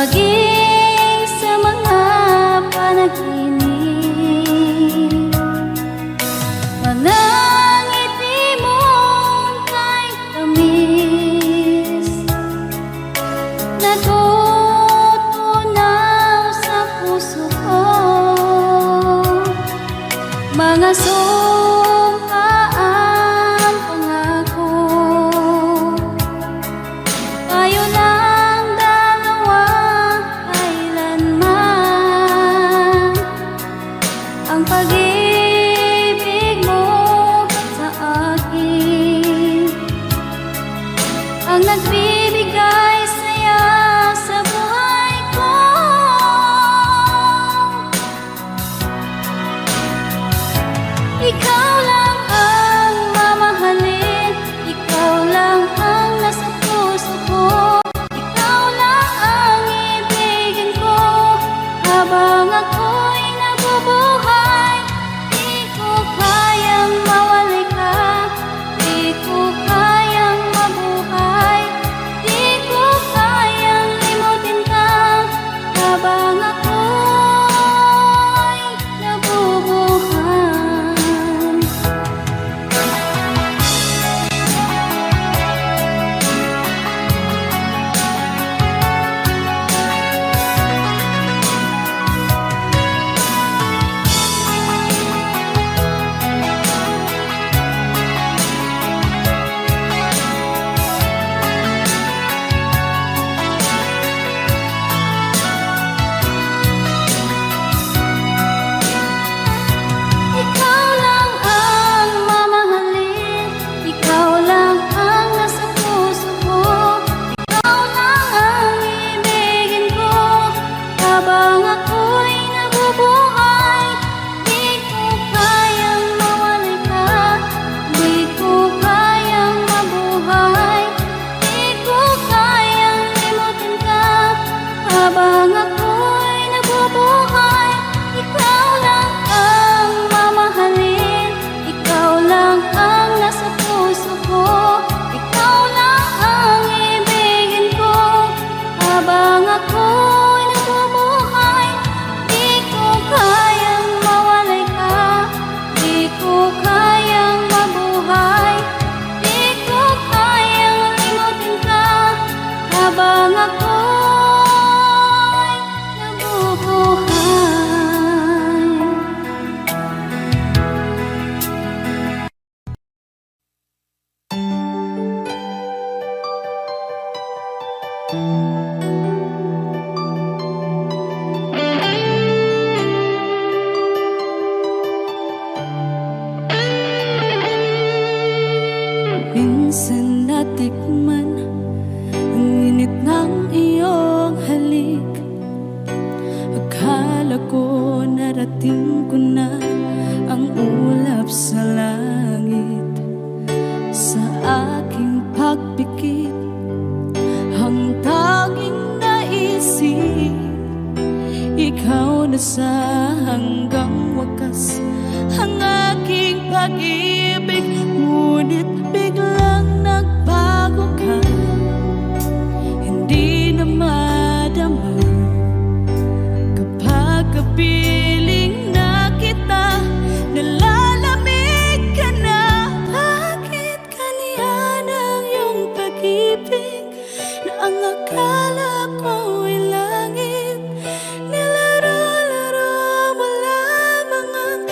Maging sa mga panaginip, mga ngiti mong kay tamis, natutunaw sa puso ko. Mga sumkaan pangako, tayo lang dalawa kailanman. Ang pag-ibig mo sa akin ang nagbibigay saya sa buhay ko. Ikaw lang ang mamahalin, ikaw lang ang nasa puso ko, ikaw lang ang ibigin ko habang ako'y nabubuhay. Di ko kayang mawalay ka, di ko kayang mabuhay, di ko kayang limutin ka habang ako'y nabubuhay. Ikaw lang ang mamahalin, ikaw lang ang nasa puso ko, ikaw lang ang ibigin ko habang ako'y nabubuhay. Di ko kayang mawalay ka, di ko kayang mabuhay, di ko kayang limutin ka habang ako'y nabubuhay. Ikaw lang ang mamahalin, ikaw lang ang nasa puso ko, ikaw lang ang ibigin ko habang ako'y nabubuhay. Di ko kayang mawalay ka, di ko kayang mabuhay, di ko kayang limutin ka habang ako'y nabubuhay. Minsan natikman ang init ng iyong halik. Akala ko narating ko na ang ulap sa langit. Sa aking pagpikit, ang tanging naisip, ikaw na sa hanggang wakas ang aking pag-ibig. Ngunit biglang nagbago ka, hindi na madama kapag kapiling na kita. Nalalamig ka na, bakit kaniyan ang iyong pag-ibig na ang akala ko'y langit? Nilaro-laro mo lamang ang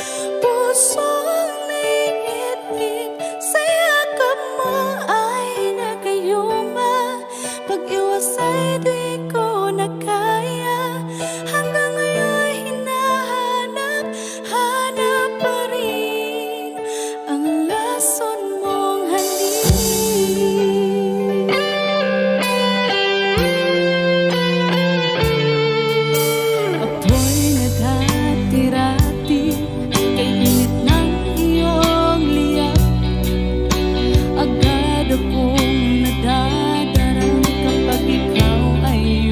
pusong naiinig. Sa yakap mo ay nagayuma, pag-iwas ay di ko na kaya. Hanggang ngayon hinahanap, hanap pa rin ang lason mong halik. Ako'y naghatirati kay init ng iyong liyak. Agad akong nadadarang kapag ikaw ay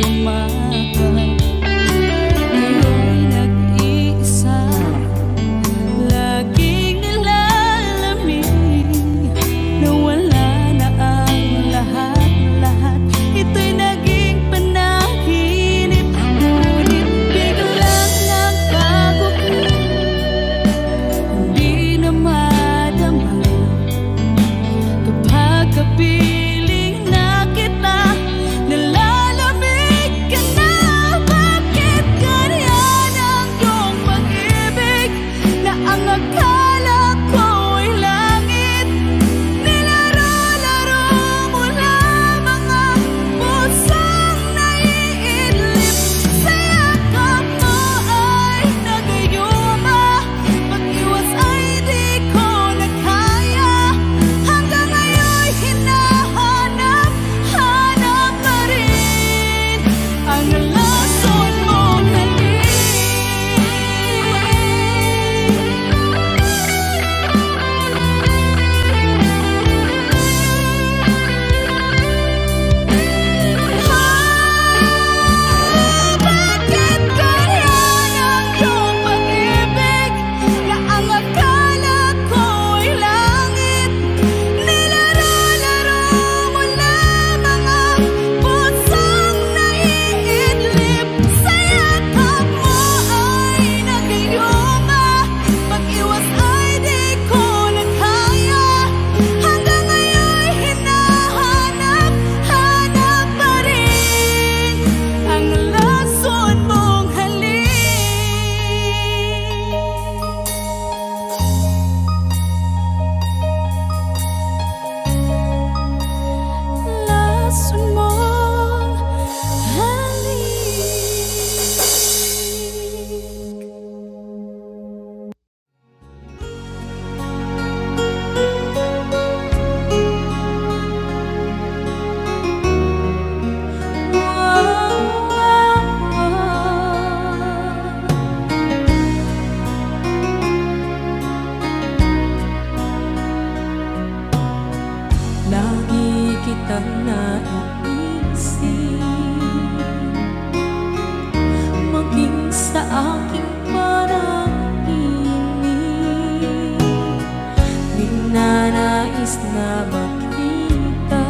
na makita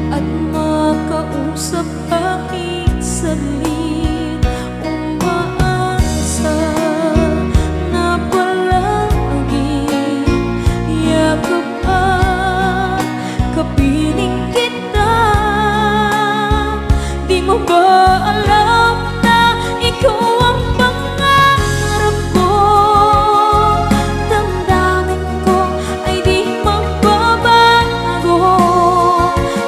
at makausap kahit saglit. Umaasa na palaging yakap at kapiling kita. Di mo ba alam na ikaw ang pangarap ko? Damdamin ko ay di magbabago.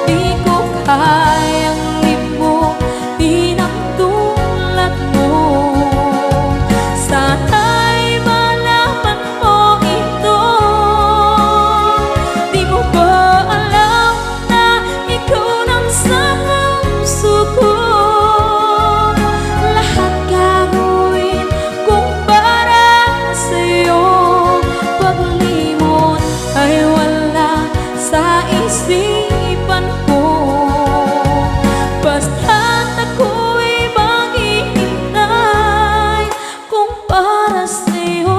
Di ko kayang limutin ang tulad mo. Sana'y malaman mo ito. Di mo ba alam na ikaw lang sa puso ko? Lahat gagawin kung para sa'yo. Paglimot ay wala sa isipan ko. Basta't ako'y maghihintay kung para sa'yo.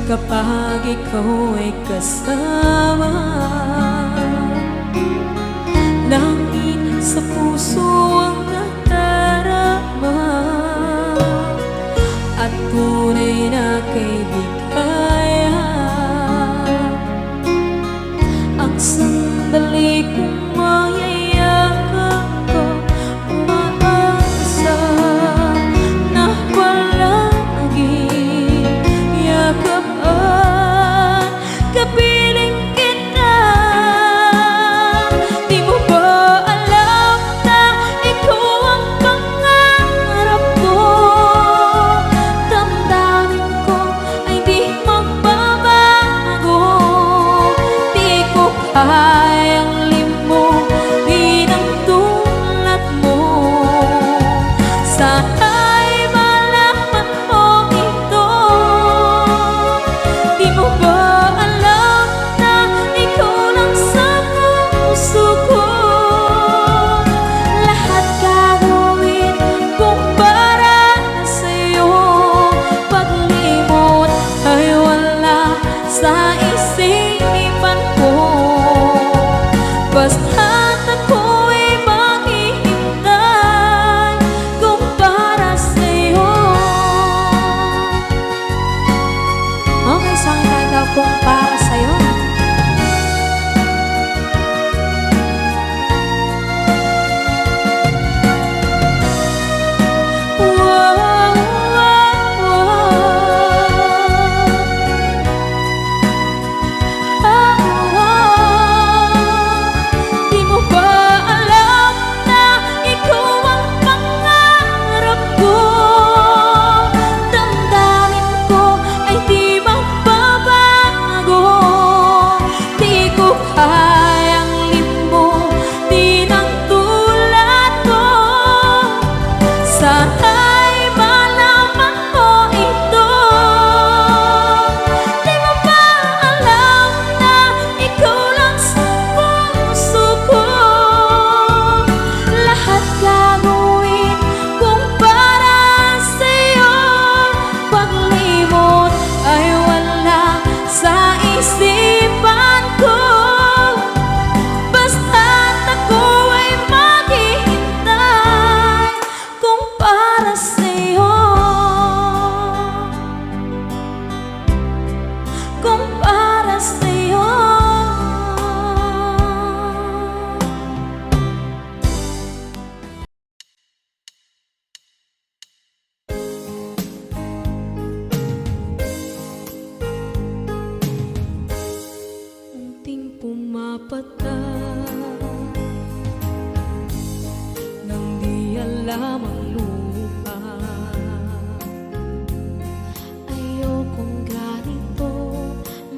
Kapag ikaw ay kasama, langit sa puso ang nadarama at tunay na kaibigan. Ang sandali kong mayayakap ko, umaasa na palaging yakap at kapiling kita. Di mo ba alam na ikaw ang pangarap ko? Damdamin ko ay di magbabago. Di ko kayang limutin ang tulad mo. Sana'y malaman mo ito. Di mo ba alam na ikaw lang sa puso ko? Lahat gagawin kung para sa'yo. Paglimot ay wala sa isipan ko. Basta't ako'y maghihintay kung para sa'yo. Okay, saan tayo kung para sa'yo? Di mo ba alam na ikaw ang pangarap ko? Damdamin ko ay di magbabago. Di ko kayang limutin ang tulad mo. Sana'y malaman mo ito. Di mo ba alam na ikaw lang sa puso ko? Lahat gagawin kung para sa'yo. Paglimot ay wala sa isipan ko. Basta't ako ay maghihintay kung para sa'yo. Kung para sa'yo. Unting pumapatak nang di alam ang lupa. Ayokong ganito,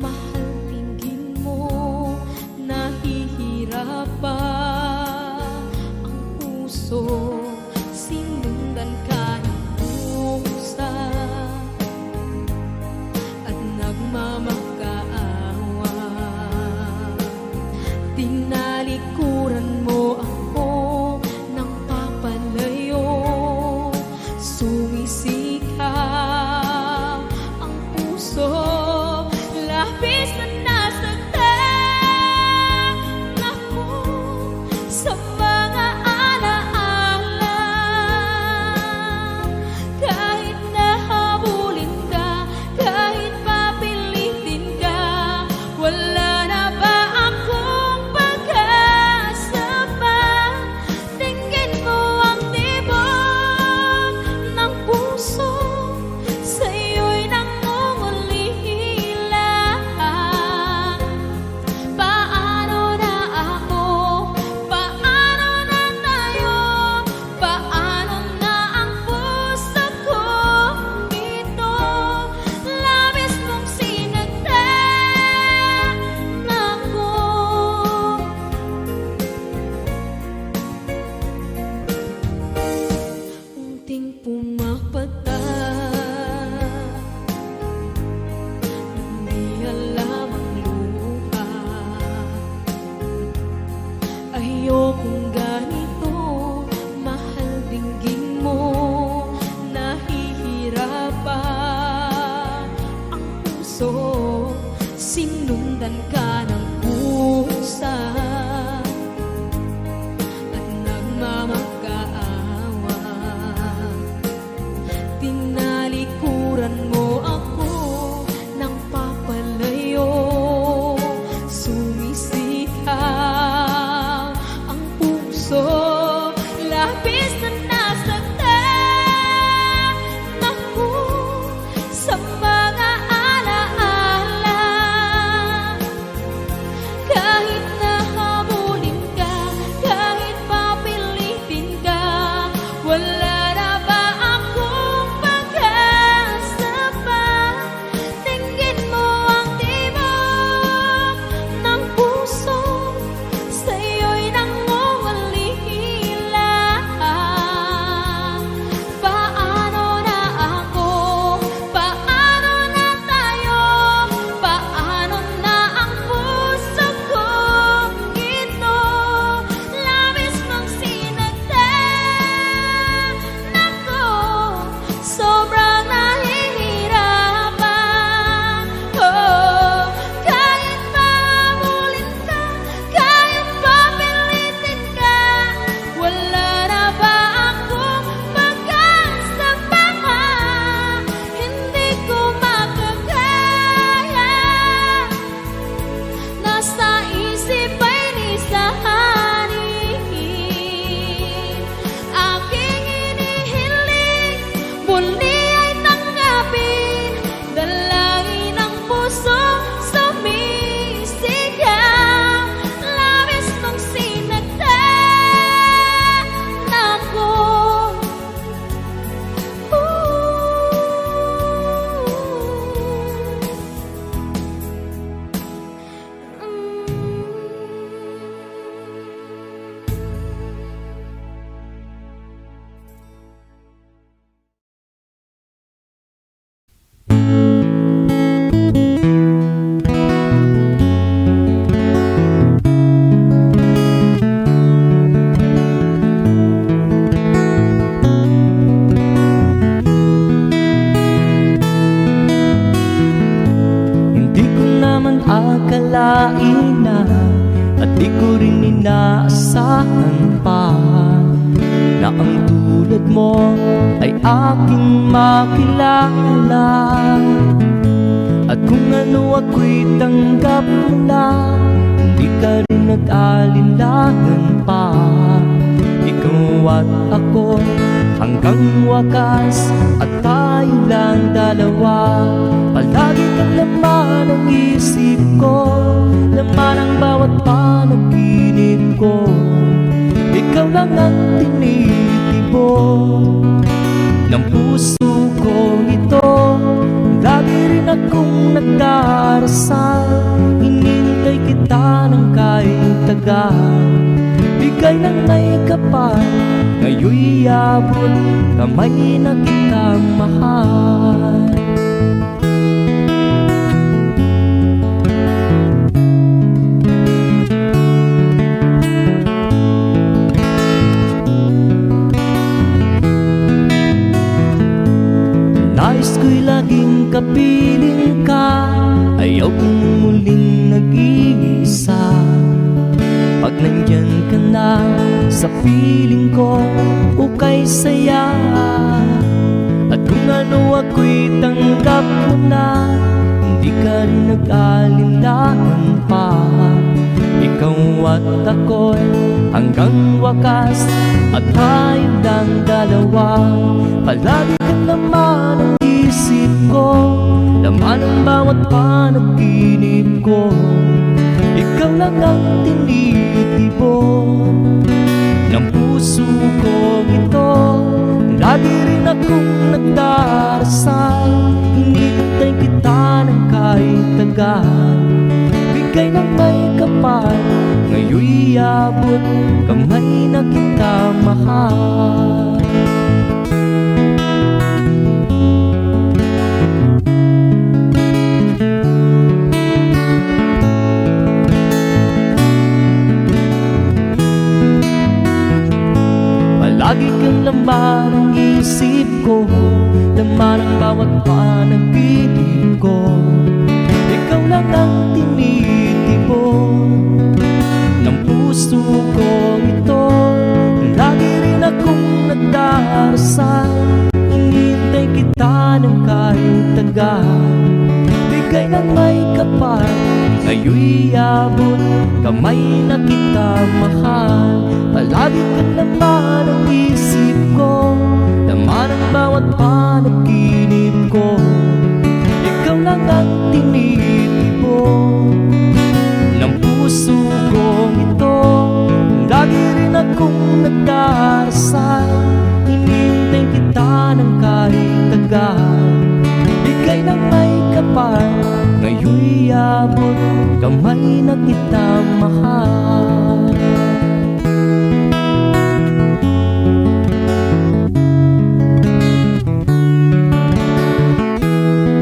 mahal, tingin mo nahihirapan ang puso. Sinundan ka ng pusa at nagmamakaawa. Tinalikuran mo ako ng papalayo. labis na nasaktan ako sa mga alaala. Kahit nahabulin ka, kahit papilitin ka, wala na ba akong pag-asa pa? Tingin mo ang tibok ng puso, sa'yo'y nangungulila. Paano na ako? Paano na tayo? Paano na ang puso kong ito? Labis mong sinagdan ako. Unting pumapata, hindi alam ang luha. Ayokong ganito, mahal dinggin mo. Nahihirapan ang puso, sinundan ka ng pusa at nagmamakaawa. Tinalikuran mo ako ng papalayo, sumisigaw ang puso, labis na nasaktan ako sa mga alaala. Kahit nahabulin ka, kahit papilitin ka, wala na ba akong pag-asa pa? Tingin mo ang tibok ng puso, sa'yo'y nangungulila. Paano na ako? Paano na tayo? Paano na ang puso kong ito? Labis mong sinagdan ako, sobrang nahihirapan. Oh, kahit mahabulin ka, kahit papilitin ka, wala na ba akong pag-asa pa? Hindi ko makakaya, nasa isip ay nisahanin. Aking inihiling, muli ay tanggapin, dalangin ng puso, sumisigaw. Labis mong sinagdan ako. Hindi ko naman akalain na, at di ko rin inaasahan pa, na ang tulad mo ay aking makilala. At kung ano ako'y tanggap mo na, hindi ka rin nag-alinlangan pa. Ikaw at ako hanggang wakas, at tayo lang dalawa. Palagi kang laman ng isip ko, laman ang bawat panaginip ko. Ikaw lang ang tinitibok ng puso ko ito. Lagi rin akong nagdarasal, hinintay kita ng kahit tagal. Bigay ng may kapal, ngayon'y abot kamay na kitang mahal. Nais ko'y laging kapiling ka, ayaw kong muli nandyan ka na sa piling ko, ukay saya. At kung ano ako'y tanggap mo na, hindi ka rin nag-alinlangan pa. Ikaw at ako'y hanggang wakas, at tayo lang dalawa. Palagi ka naman ang isip ko, laman ang bawat panaginip ko. Ikaw lang ang tinitibon ng puso ko ito. Lagi rin akong nagdarasal, hinintay kita ng kahit tagal. Bigay ng may kapal, ngayon'y abot kamay na kita mahal. Palagi kang laman ang isip ko, laman ang bawat panaginip ko. Ikaw lang ang tinitibon ng puso ko ito. Lagi rin akong nagdarasal, hinintay kita ng kahit tagal. Bigay ng may kapal, ngayon'y abot kamay na kita mahal. Palagi ka naman ang isip ko, laman ang bawat panaginip ko. Ikaw lang ang tinitibon ng puso ko ito. Lagi rin akong nagdarasal, hinintay kita ng kahit tagal. Bigay ng may kapal, ngayon'y abot kamay na kita mahal.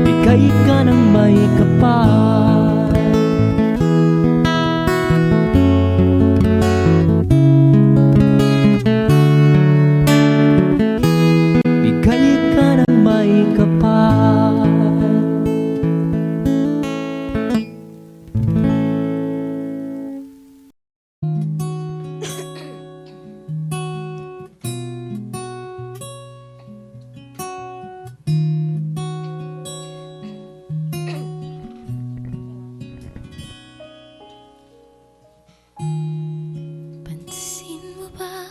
Bigay ka ng may kapal, bigay ka ng may kapal. Pansin mo ba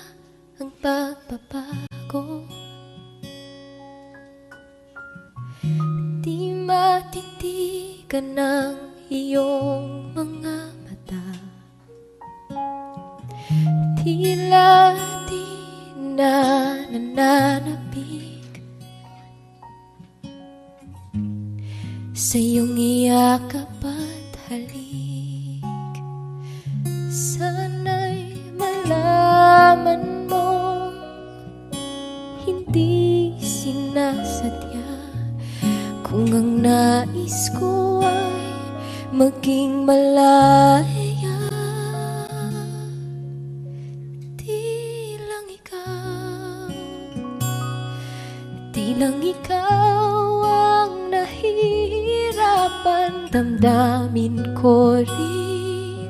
ang pagbabago? Di matitigan ng iyong mga mata. Tila di na nananabik sa iyong iyakap at halik. Sana'y malaman mo, hindi sinasadya. Kung ang nais ko ay maging malaya, di lang ikaw ang nahihirapan. Damdamin ko rin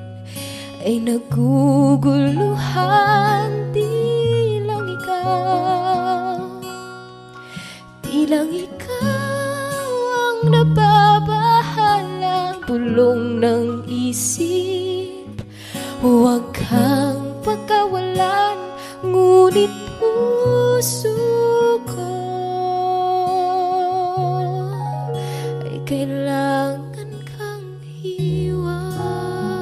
ay naguguluhan. Di lang ikaw ang nababahalang bulong ng isip. Huwag kang pagkawalan, ngunit puso ko ay kailangan kang iwan.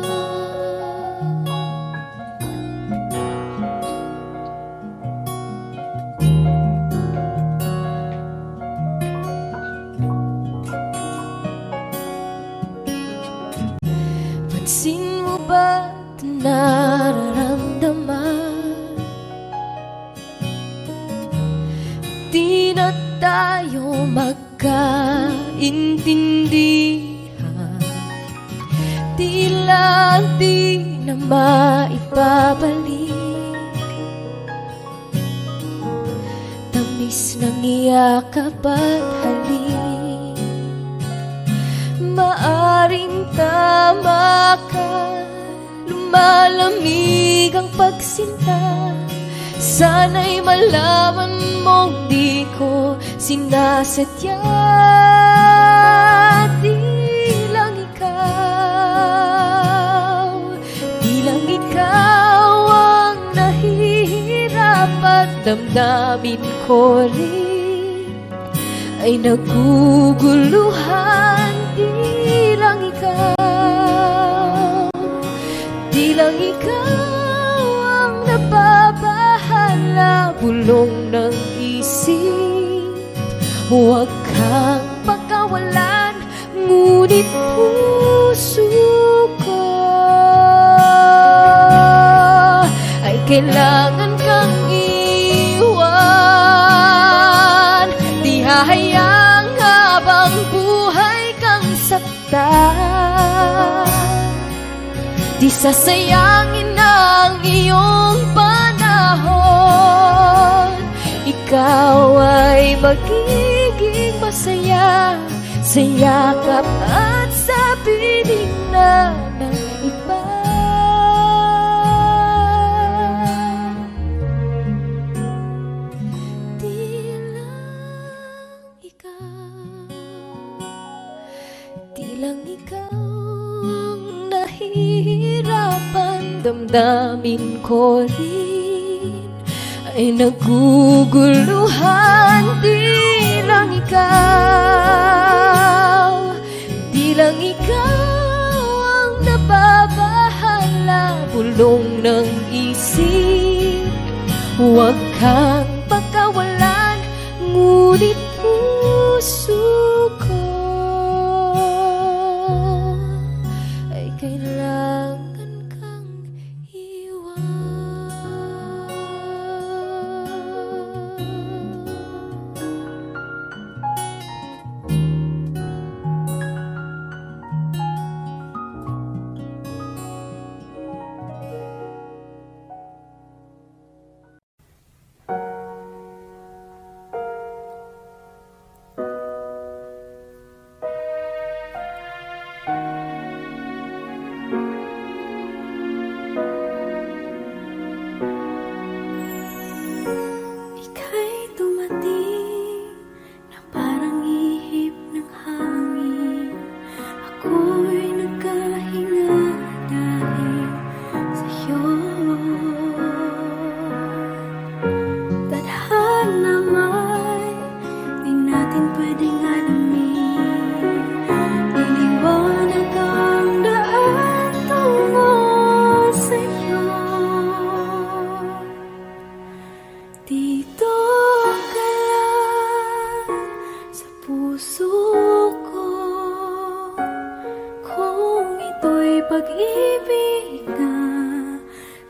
Pansin mo ba't nararamdaman? Di na tayo magkaintindihan. Tila di na maibabalik tamis ng iyakap at halik. Maaring tama ka lumalamig ang pagsinta. Sana'y malaman mong di ko sinasadya. Di lang ikaw ang nahihirap at damdamin ko rin ay naguguluhan. Di lang ikaw ang nababahala, bulong ng isip. Huwag kang pagkawalan, ngunit puso ko ay kailangan kang iwan. Di hahayang habang buhay kang saktan. Di sasayangin ang iyong panahon. Ikaw ay magiging masaya sa yakap at sa piling na ng iba. Di lang ikaw ang nahihirapan, damdamin ko rin ay naguguluhan. Di lang ikaw ang nababahala, bulong ng isip. Huwag kang pagkawalan, ngunit puso ko ay kailangan kang iwan. Ika'y dumating na parang ihip ng hangin. Ako'y nagkahinga dahil sa'yo. Tadhana may di natin pwedeng alamin. Iliwanag ang daan tungo sa'yo. Dito ka lang sa puso ko. Kung ito'y pag-ibig na,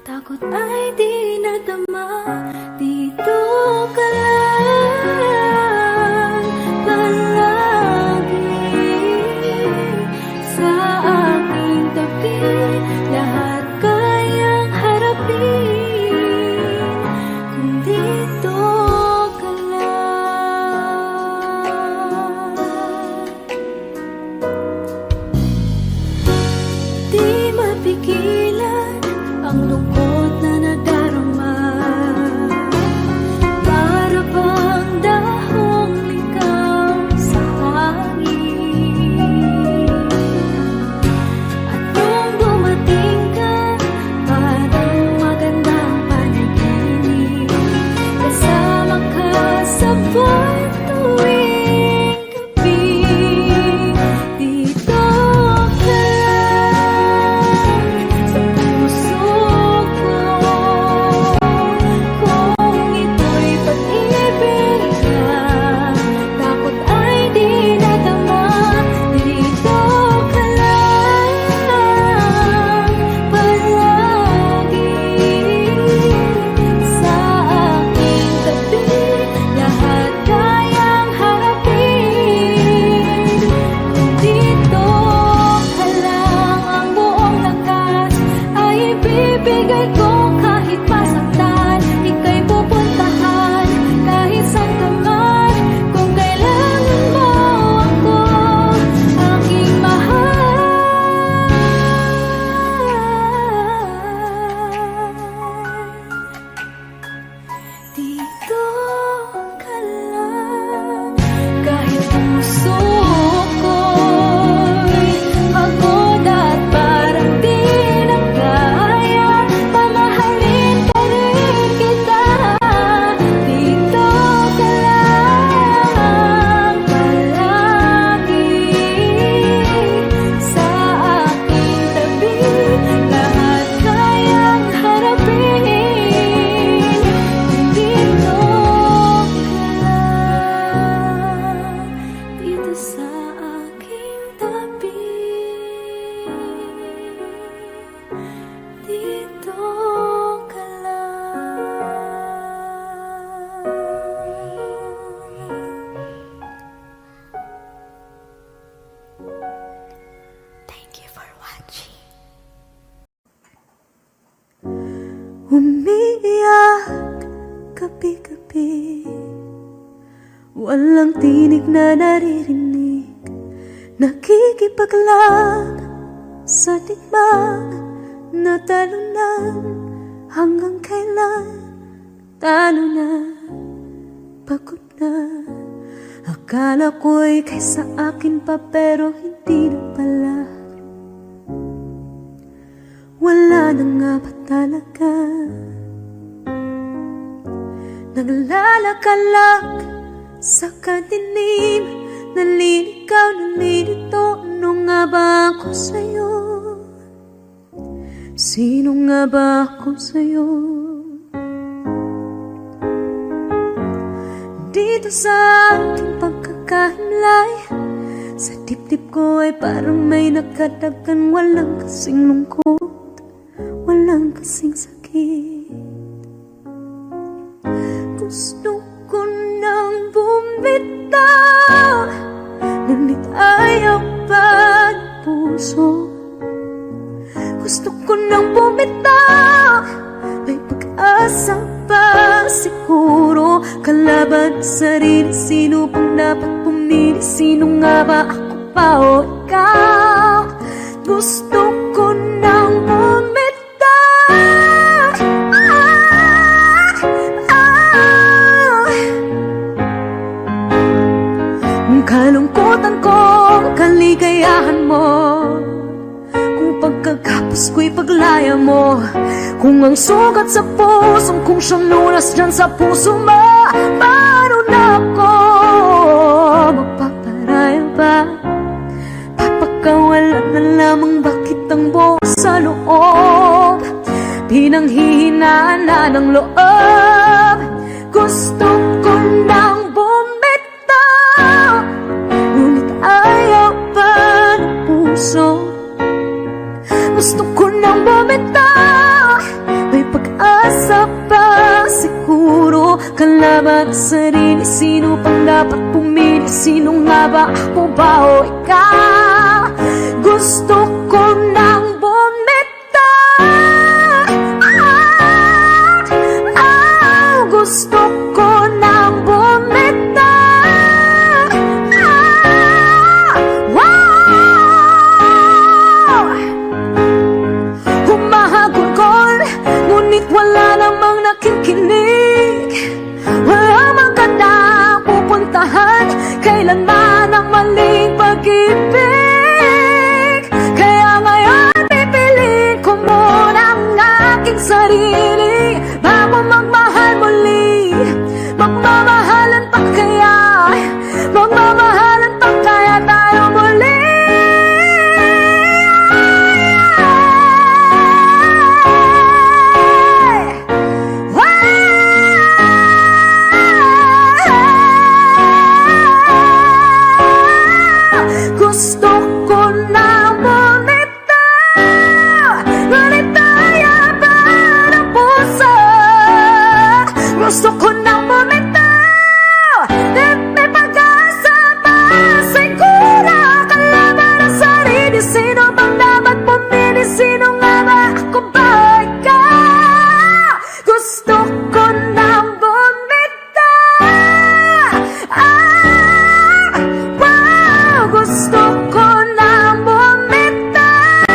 takot ay di nadama. Dito ka lang palagi sa aking tabi. Lahat kayang harapin kung dito ka lang. Di mapigilan ang lungkot na nadarama. Para bang dahong likaw sa hangin. At nung dumating ka, parang magandang panaginip. Kasama ka sa buwan tuwing gabi. Dito ka lang sa puso ko. Umiiyak gabi-gabi, walang tinig na naririnig, nakikipaglag sa digmaan na talunan. Hanggang kailan talo na, pagod na. Akala ko'y kaysa akin pa, pero hindi na pala. Wala na nga ba talaga? Naglalakalag sa kadilim, naliligaw, nalilito. Ano nga ba ako sa'yo? Sino nga ba ako sa'yo? Dito sa aking pagkakahimlay, sa dibdib ko ay parang may nakadagan. Walang kasing lungkot, walang kasing sakit. Gusto ko nang bumitaw, ngunit ayaw pa ng puso. Gusto ko nang bumitaw, may pag-asa pa siguro. Kalaban sa sarili, sino pang dapat pumili? Sino nga ba, ako pa o ikaw? Gusto ko nang bumitaw. Kalungkutan ko, kaligayahan mo, kung pagkagapos ko'y paglaya mo, kung ang sugat sa pusong kung siyang lunas dyan sa puso mo. Paano na ako magpaparaya ba? Papakawalan na lamang bakit ang buong sa loob, pinanghihinaan na ng loob. Gusto ko nang bumitaw, ngunit ayaw pa ng puso. Gusto ko nang bumitaw, may pag-asa pa siguro. Kalaban sa sarili, sino pang dapat pumili? Sino nga ba, ako ba o ikaw? Gusto ko nang bumitaw. Gusto ko nang bumitaw. Humahagulgol, ngunit wala namang nakikinig. Wala mang gandang pupuntahan, kailanman ang maling pag-ibig. Kaya ngayon pipiliin ko muna ang aking sarili bago magmahal muli. Magmamahalan pa kaya, magmamahalan pa kaya tayo muli. Gusto ko na bumitaw, ngunit ayaw pa ng puso. Gusto ko na bumitaw, may pag-asa pa siguro. Kalaban ang sarili, sino bang dapat pumili? Sino nga ba, ako ba ikaw? Gusto ko na bumitaw. Gusto ko na bumitaw.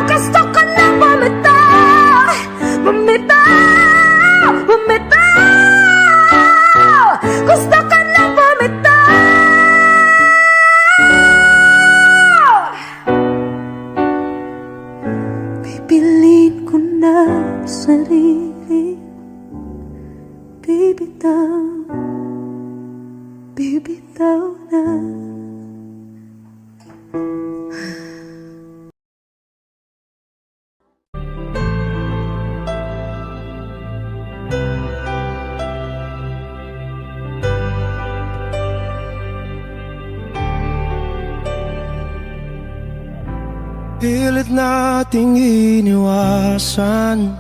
Gusto ko na bumitaw. Bumitaw, bumitaw. Gusto ko na bumitaw. Pipiliin ko na sarili, bibitaw, bibitaw na. Pilit nating iniwasan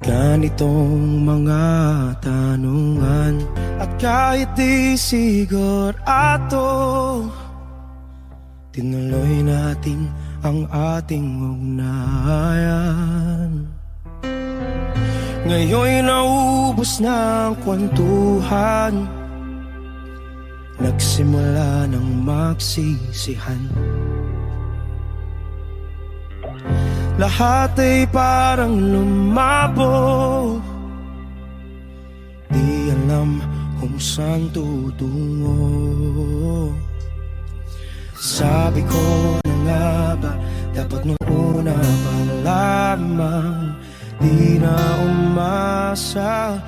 ganitong mga tanungan. At kahit di sigurado, tinuloy natin ang ating ugnayan. Ngayon'y naubos na ang kwentuhan, nagsimula ng magsisihan. Lahat ay parang lumabo, di alam kung saan tutungo. Sabi ko na nga ba, dapat nung una pa lamang, di na umasa,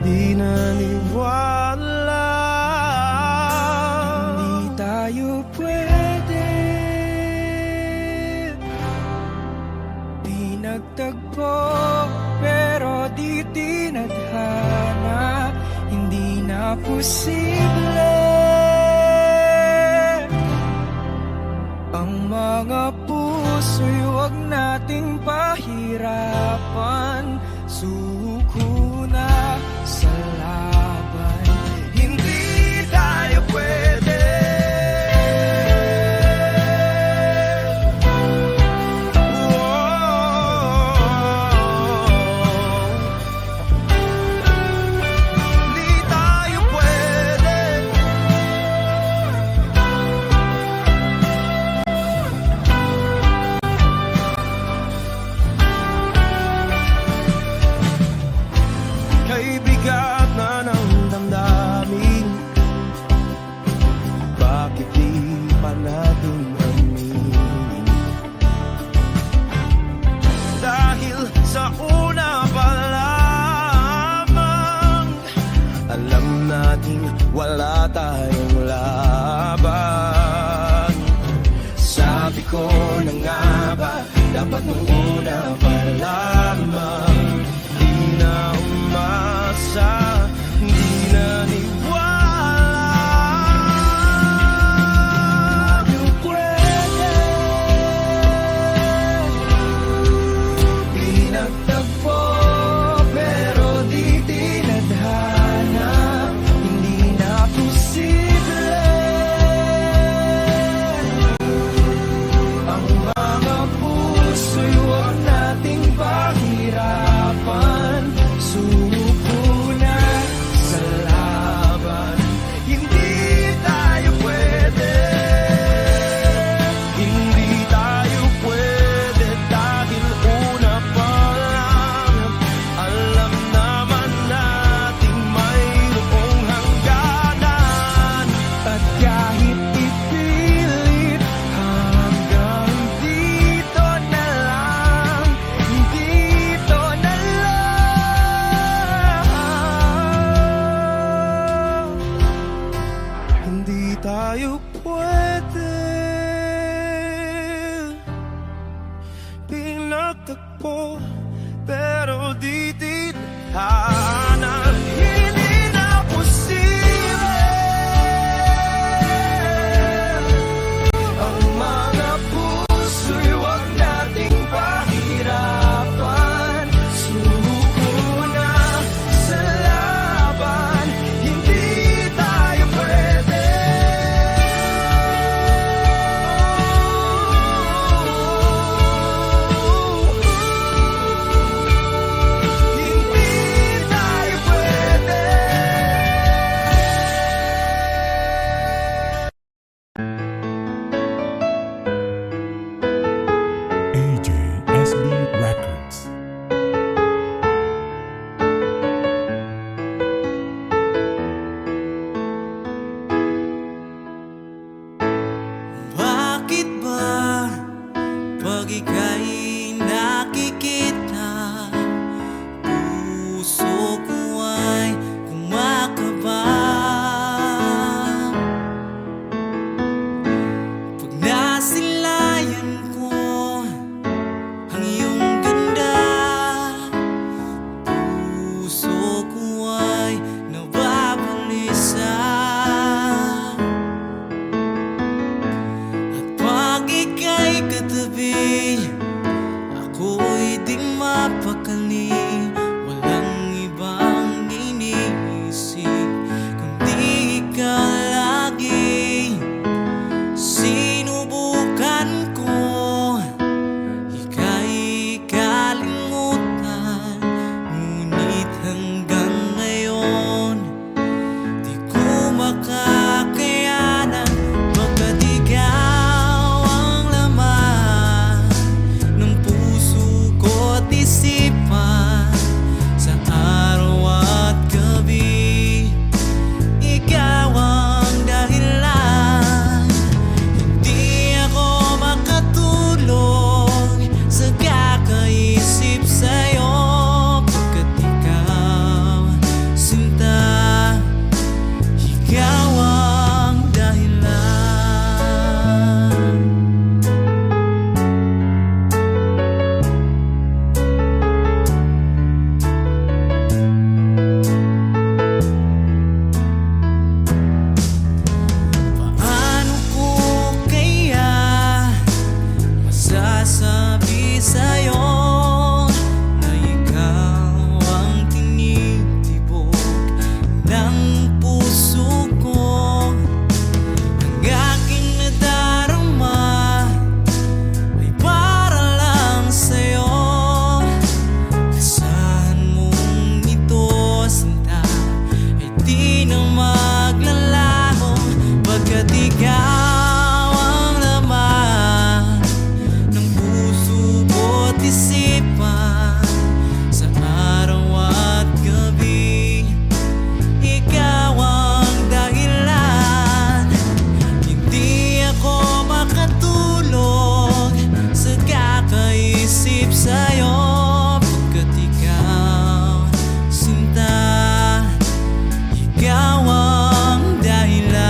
di naniwala. Hindi tayo pwede, di nagtagpo, pero di tinadhana. Hindi na posible ang mga puso'y huwag nating pahirapan. Suko na sa laban, hindi tayo pwede. Hindi tayo pwede. Kay bigat na ng damdamin, bakit di pa natin aminin? Dahil sa una pa lamang, alam natin wala tayong laban. Sabi ko na nga ba, dapat nung una pa lamang, di na umasa, di naniwala. Di pwede, di nagtagpo, pero di tinadhana. Hindi na posible ang mga puso'y huwag nating pahirapan. Suko na sa laban, hindi tayo pwede. Hindi tayo pwede dahil una pa lang, alam naman natin mayroong hangganan. At kahit ipilit, hanggang dito na lang, dito na lang. Hindi tayo pwede, pinagtagpo, pero di tinadhana. Hindi na posible ang mga puso'y huwag nating pahirapan. Suko na sa laban, hindi tayo pwede. Hindi tayo Pagkat ikaw ang laman ng puso ko't isipan, sa araw at gabi ikaw ang dahilan. Hindi ako makatulog sa kakaisip sa'yo, pagkat ikaw, sinta, ikaw ang dahilan.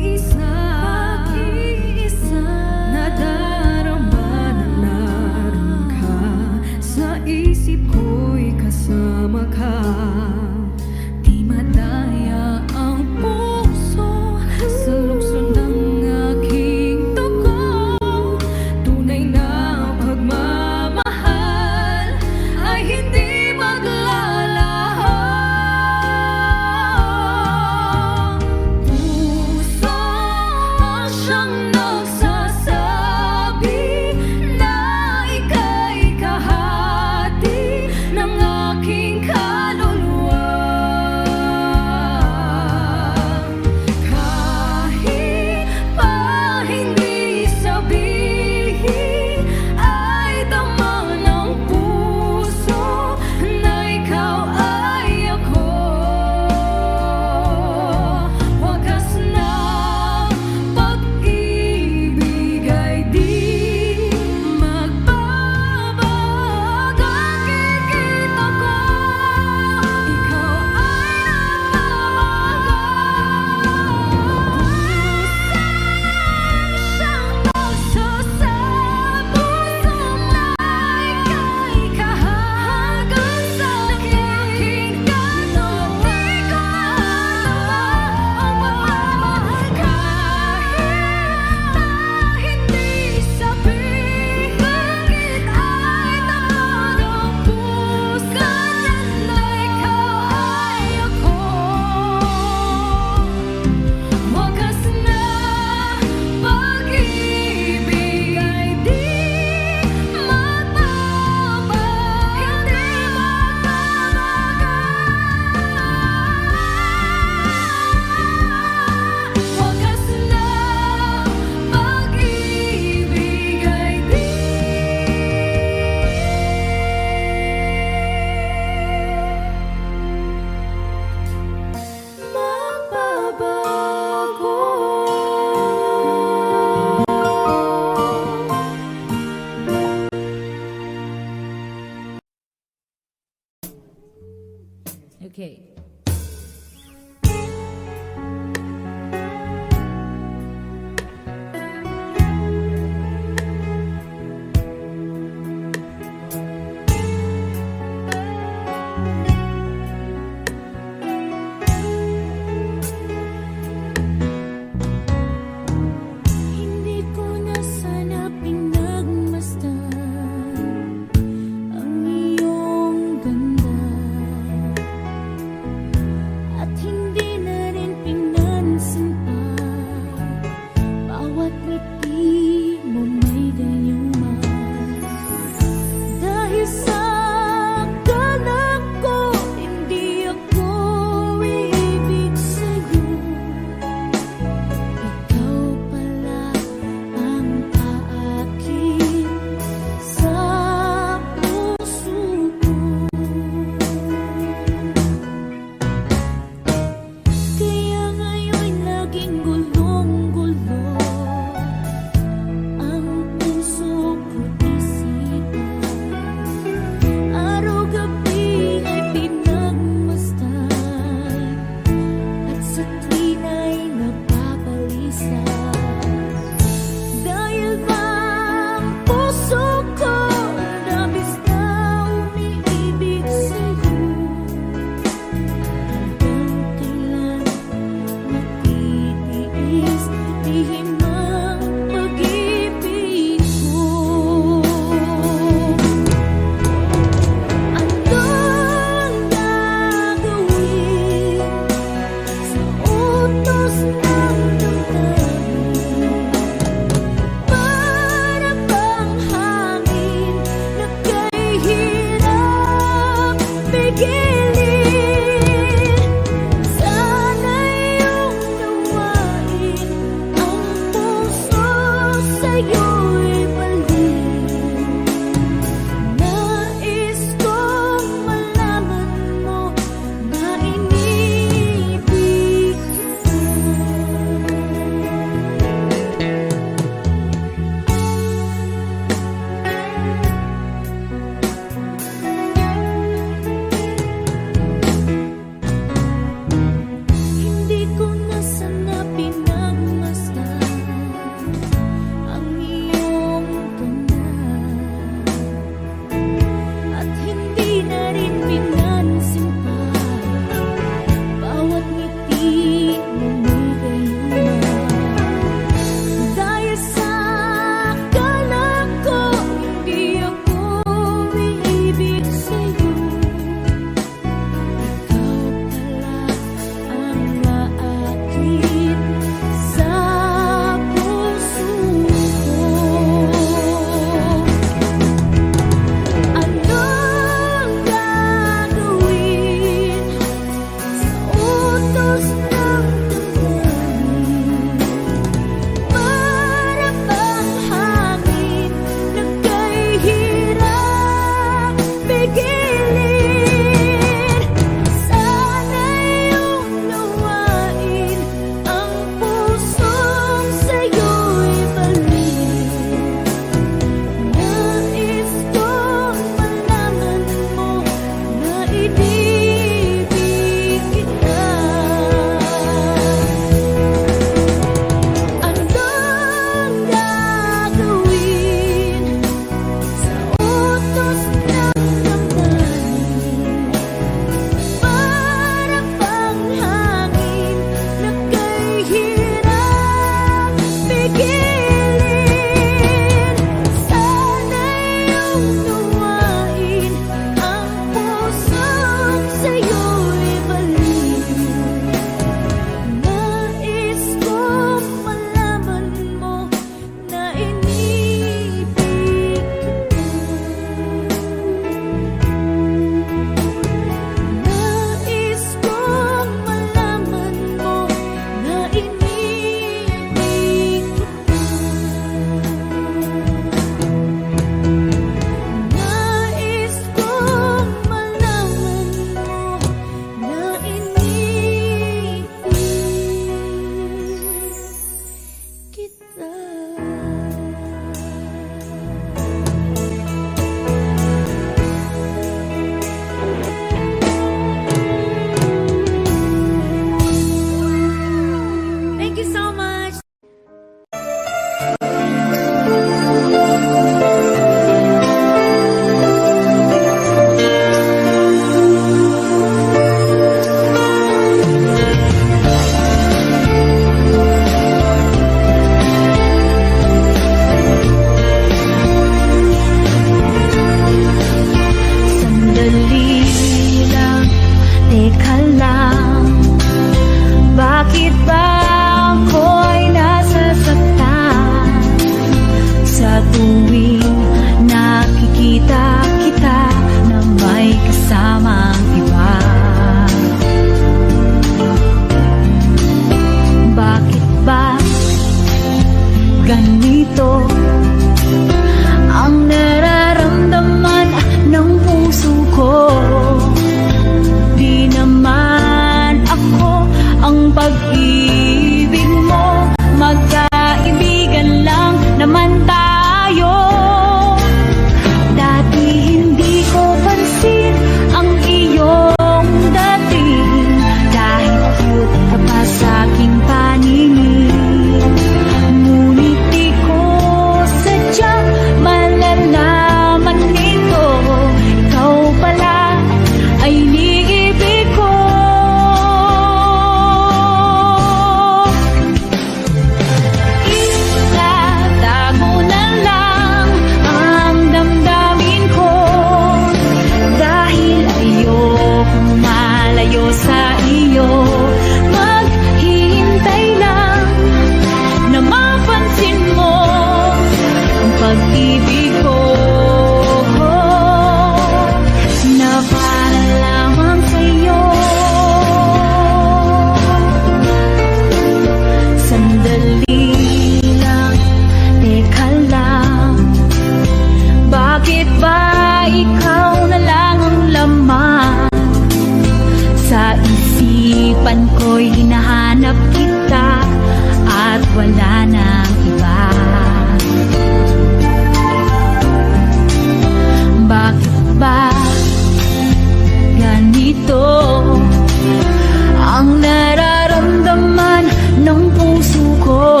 ang nararamdaman ng puso ko.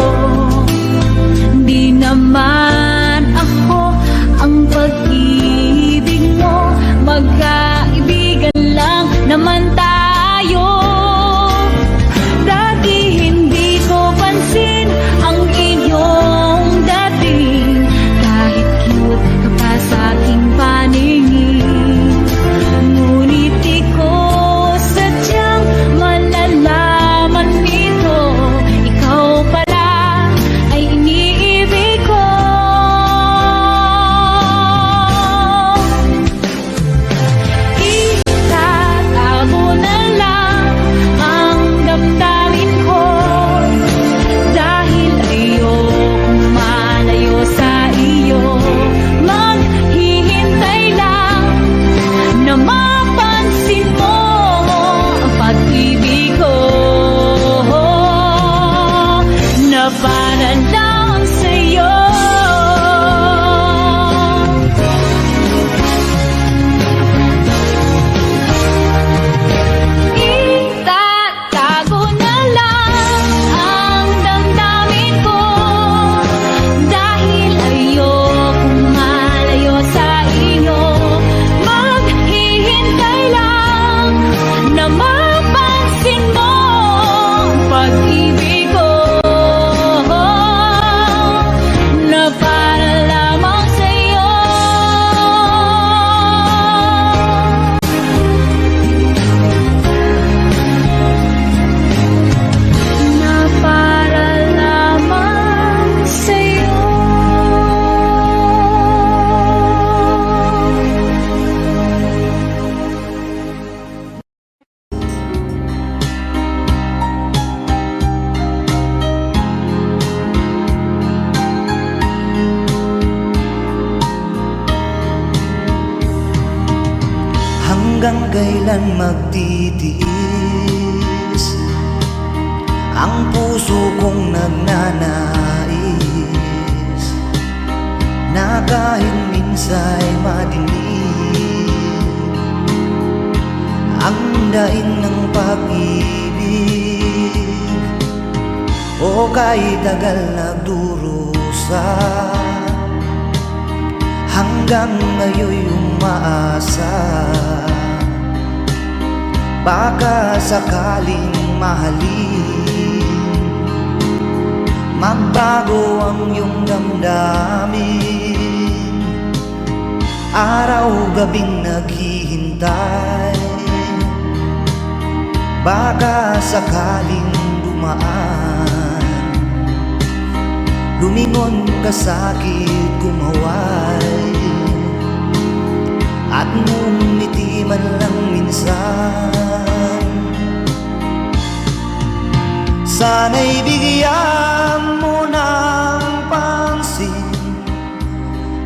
Di naman ako ang pag-ibig mo, magkaibigan lang naman tayo. Dati hindi ko pansin ang iyong dating, kahit cute ka pa sa aking paningin. Ngunit di ko sadyang malalaman nito, ikaw pala ay iniibig ko. Itatago na lang ang damdamin ko, dahil ayokong malayo sa iyo. Maghihintay lang na mapansin mo ang pag-ibig ko, na para lang sa'yo. Itatago na lang ang damdamin ko, dahil ayokong malayo sa iyo. Maghihintay lang na mapansin mo ang pag-ibig ko, na para lamang sa'yo. Na para lamang sa'yo. Hanggang kailan magtitiis ang puso kong nagnanais, na kahit minsa'y madilim ang daing ng pag-ibig, o kahit tagal nagdurusa, hanggang ngayon'y umaasa. Baka sakaling mahalin, magbago ang iyong damdamin. Araw-gabing naghihintay, baka sakaling dumaan, lumingon ka sa'kin, kumaway, at ngumiti man lang minsan. Sana'y bigyan mo ng pansin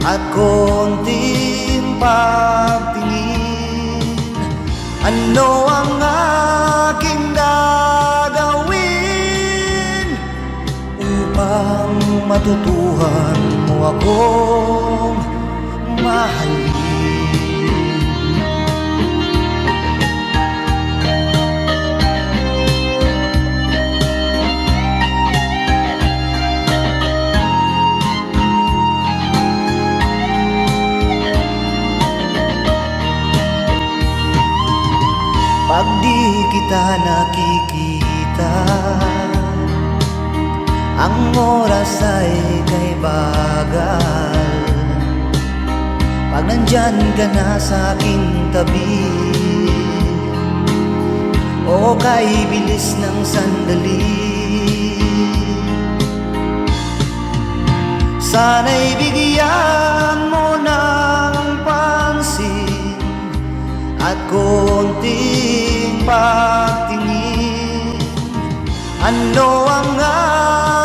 at konting pagtingin. Ano ang aking gagawin upang matutuhan mo akong mahalin? Pag di kita nakikita, ang oras ay kay bagal. Pag nandyan ka na sa aking tabi, o kay bilis ng sandali, sana'y bigyan mo ng pansin at konting pagtingin. Ano ang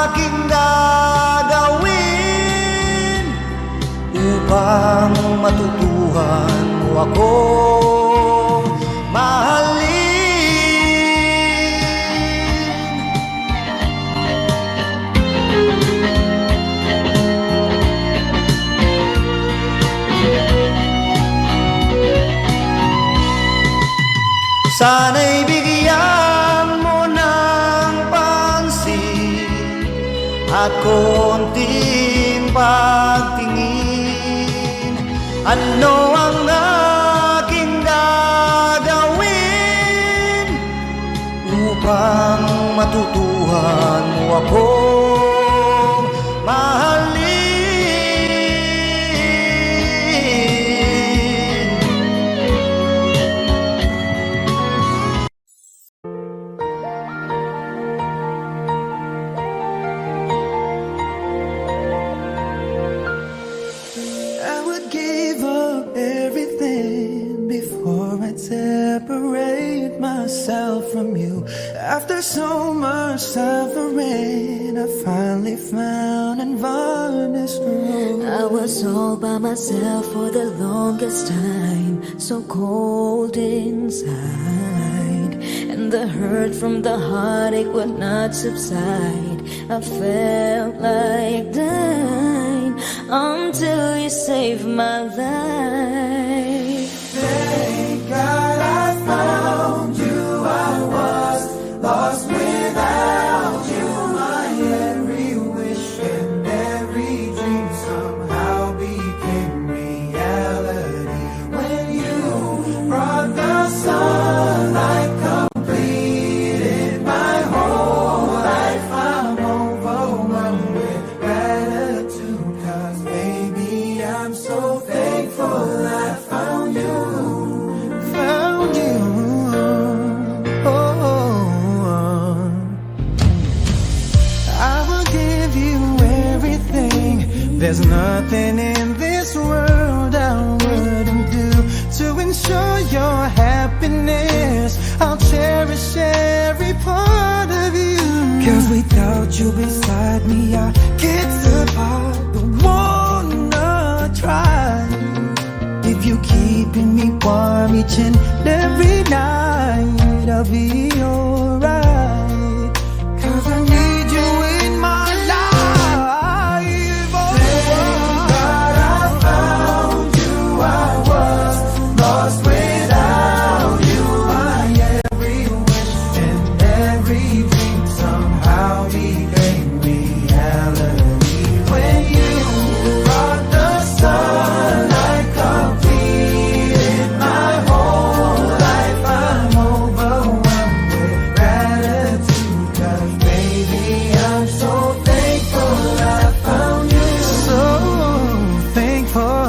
aking gagawin upang matutuhan mo akong mahalin? Sana'y bigyan mo at konting pagtingin. Ano ang aking gagawin upang matutuhan mo akong mahalin? I would give up everything before I separate myself from you. After so much suffering, I finally found and varnished the road. I was all by myself for the longest time, so cold inside, and the hurt from the heartache would not subside. I felt like dying until you saved my life. Thank God I found you. I was lost without you. My every wish and every dream somehow became reality. When you brought the sunlight, completed my whole life. I'm overwhelmed with gratitude, 'cause baby, I'm so thankful I found you. Found you. I will give you everything. There's nothing in this world I wouldn't do to ensure your happiness. I'll cherish every part of you. 'Cause without you beside me, I can't survive. But wanna try. If you keeping me warm each and every night, I'll be alright. 'Cause I need you in my life. Oh, thank God I found you. I was lost without you. My every wish and every dream somehow became reality. When you brought the sunlight, completed my whole life. I'm overwhelmed with gratitude, 'cause baby, I'm so thankful I found you. So thankful.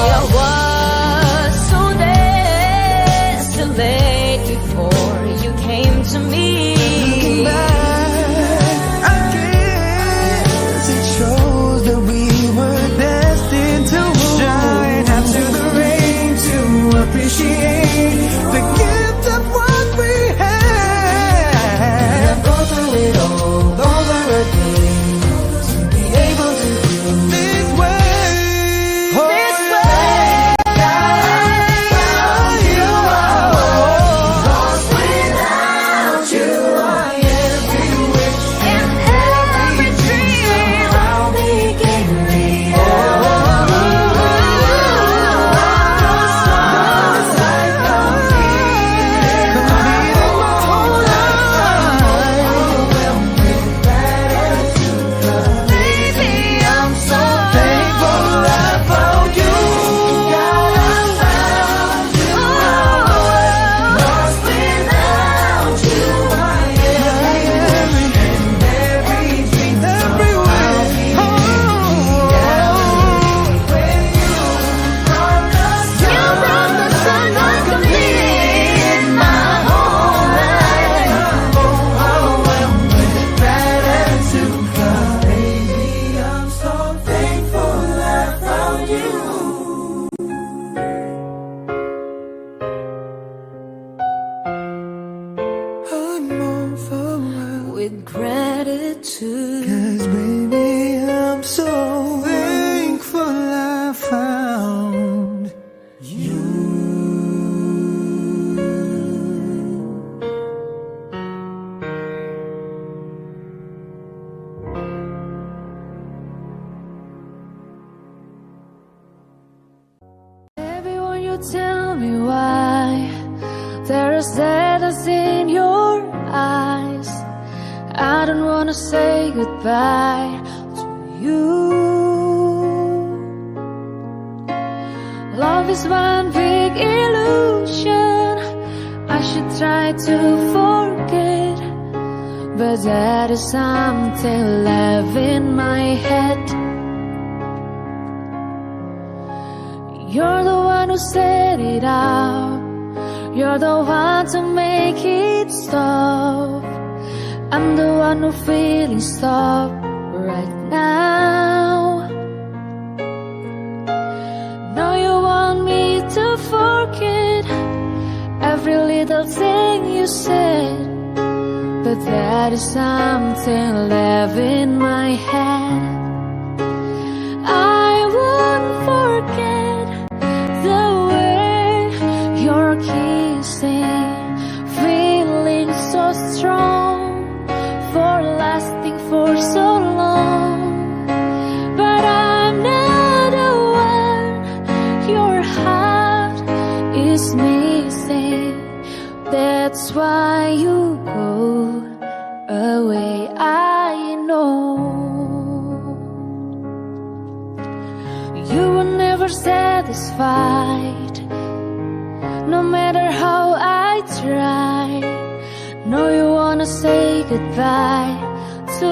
I was so desolate before you came to me. I guess it shows that we were destined to shine after the rain, to appreciate the gift of what we had. Go through it all, those are the things to be able to do this way. This way. Lost without you. My every wish and every dream somehow became reality. Like completed my whole life. Overwhelmed with gratitude, 'cause baby, I'm so thankful I found you. God, I found you. I was lost without you. My every and every dream somehow became reality. When you brought the sunlight, completed my whole life. I'm overwhelmed with gratitude, 'cause baby, I'm so thankful I found you. I'm overwhelmed With gratitude, 'cause baby, I'm so thankful I found you. everyone you tell me why there is sadness in your eyes. I don't wanna say goodbye to you. Love is one big illusion. I should try to forget, but that is something left in my head. You're the one who set it up. You're the one to make it stop. I'm the one who feeling stop right now. Now you want me to forget every little thing you said, but that is something left in my head. I won't forget the way you're kissing, feeling so strong, for lasting for so long. But I'm not the one your heart is missing. That's why you go away, I know. You were never satisfied, no matter how I try. Know you wanna say goodbye to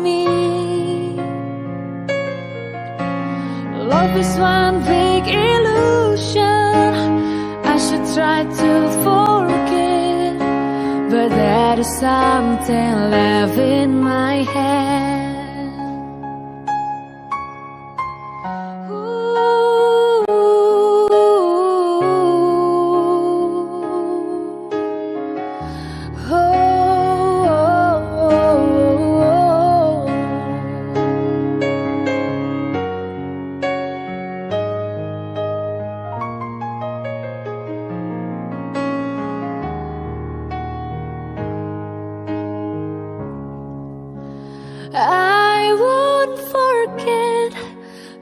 me. Love is one big illusion. I should try to forget, but that is something left in my head. I won't forget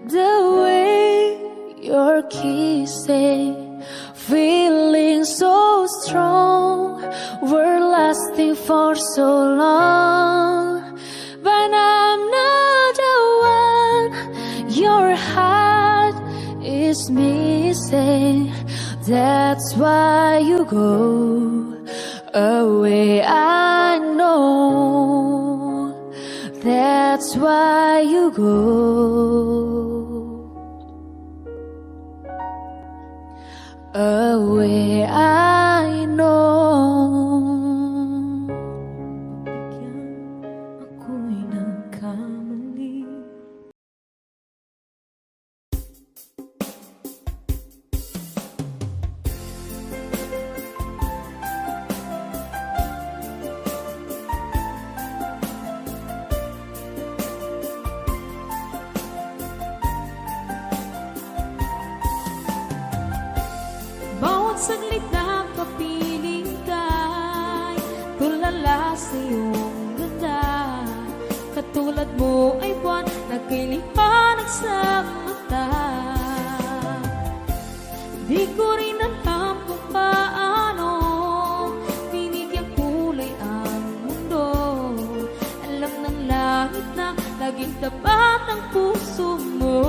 the way you're kissing, feeling so strong, we're lasting for so long. But I'm not the one your heart is missing. That's why you go away, I know. That's why you go away, I know. Ako'y nagkamali. Bawat saglit na kapiling ka'y tulala sa iyong ganda. Katulad mo ay buwan na kay liwanag sa mata. Di ko rin alam kung paano binigyan kulay ang mundo. Alam ng langit na laging tapat ang puso mo.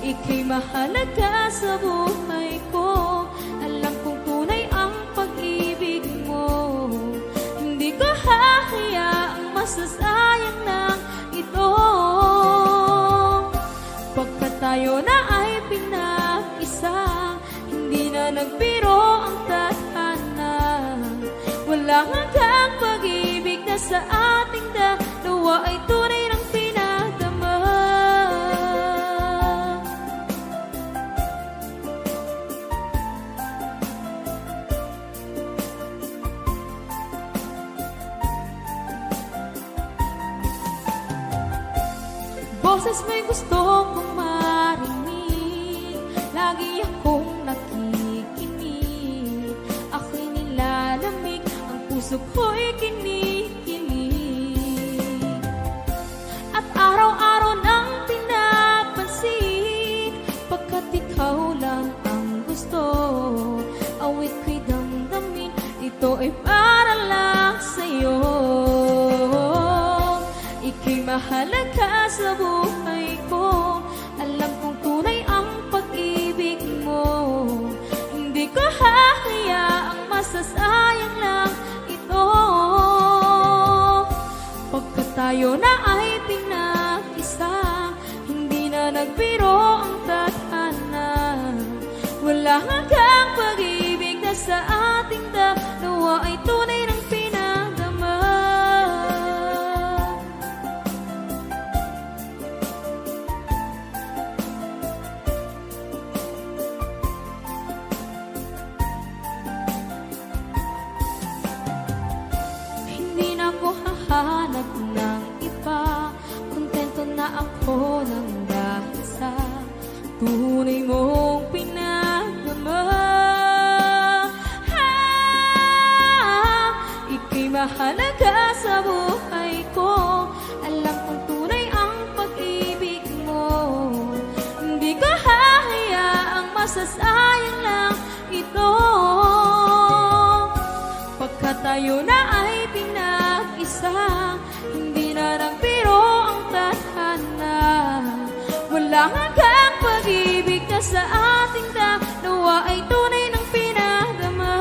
Ika'y mahalaga sa buhay ko. Alam kong tunay ang pag-ibig mo. Hindi ko hahayaang masasayang ng ito. Pagkat tayo na ay pinag-isa, hindi na nagbiro ang tadhana. Walang hanggang pag-ibig na sa ating dalawa ay tunay ng pinadama. Boses may gusto kong marinig, lagi akong nakikinig. Ako'y nilalamig, ang puso ko'y kinikilig. At araw-araw nang pinapansin, pagkat ikaw lang ang gusto. Awit ko'y damdamin, ito ay para lang sa'yo. mahalaga sa buhay ko. Alam kong tunay ang pag-ibig mo. Hindi ko hahayaang masasayang lang ito. Pagkat tayo na ay pinag-isa, hindi na nagbiro ang tadhana. Wala hanggang pag-ibig na sa ating dalawa ay tunay ng pinagdama. Hindi na ako hahanap ng iba, kontento na ako ng dahil sa tunay mong pinagdama. Ika'y mahalaga sa buhay ko. Alam kong tunay ang pag-ibig mo. Hindi ko hahayaang masasayang lang ito. Pagkat tayo na ay pinag-isa, hindi na nagbiro ang tadhana. Wala hanggang pag-ibig na sa ating dalawa ay tunay ng pinagdama.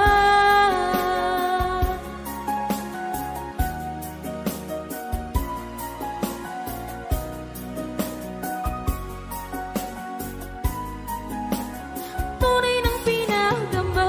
Tunay ng pinagdama.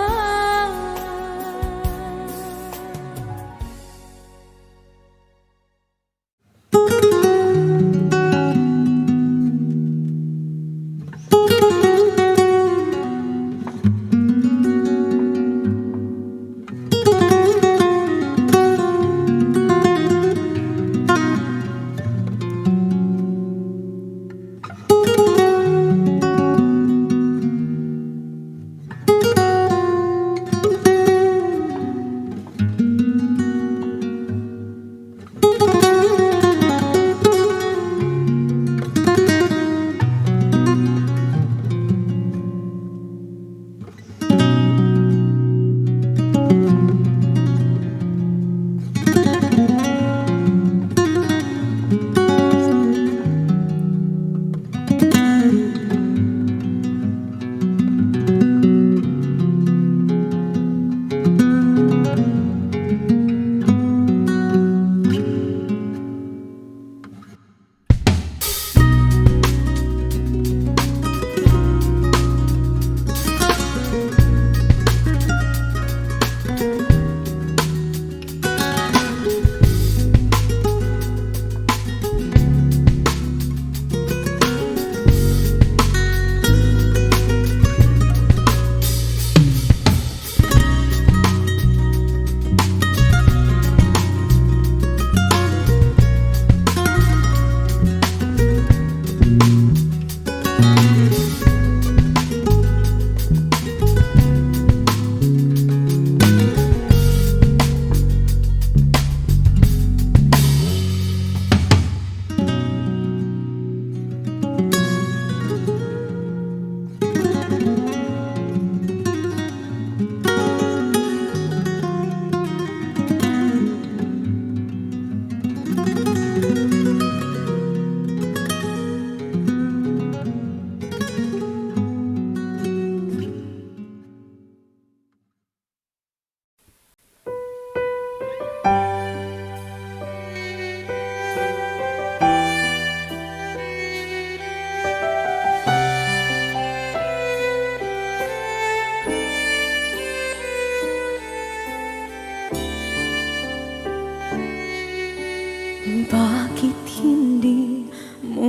Bakit hindi mo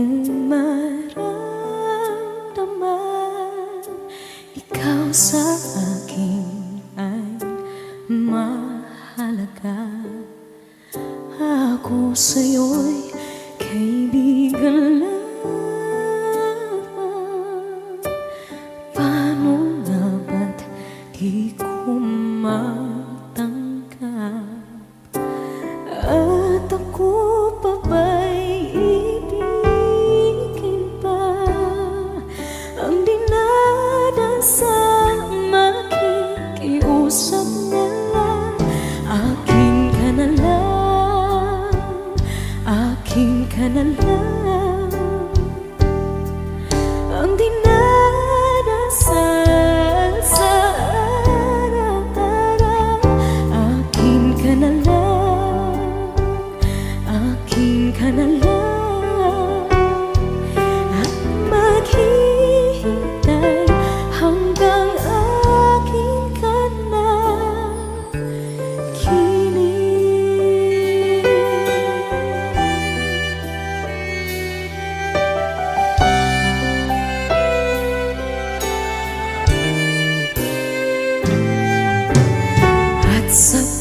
maramdaman? Ikaw sa akin ay mahalaga. Ako sa'yo'y kaibigan lamang. Paano nga ba't di ko matanggap? At ako pa ba'y ibigin pa? Ang dinadasang makikiusap na lang. Akin ka na lang, akin ka na lang. Sa